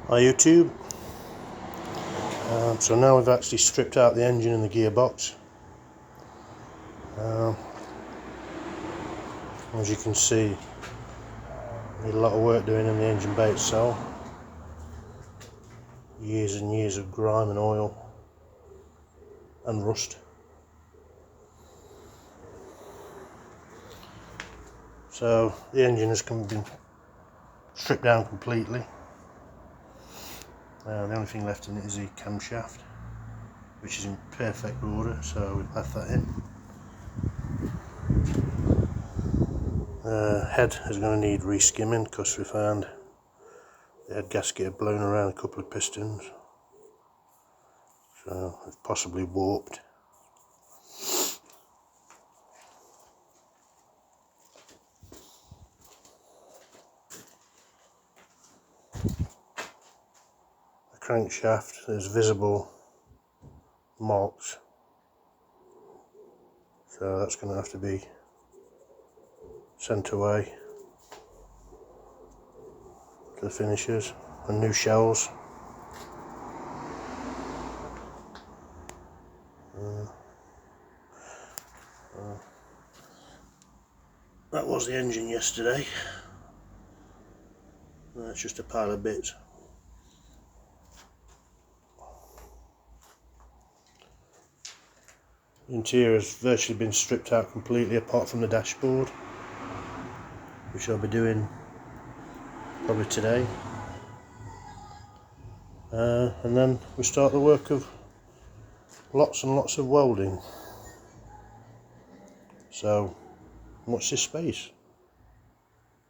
Hi YouTube. So now we've actually stripped out the engine and the gearbox. As you can see, need a lot of work doing in the engine bay itself. Years and years of grime and oil and rust. So the engine has been stripped down completely. The only thing left in it is the camshaft, which is in perfect order, so we've left that in. Head is going to need re-skimming because we found the head gasket had blown around a couple of pistons, so it's possibly warped. The crankshaft, there's visible marks, so that's going to have to be sent away to the finishers, and new shells. That was the engine yesterday. That's just a pile of bits. The interior has virtually been stripped out completely apart from the dashboard, which I'll be doing probably today. And then we start the work of lots and lots of welding. So watch this space.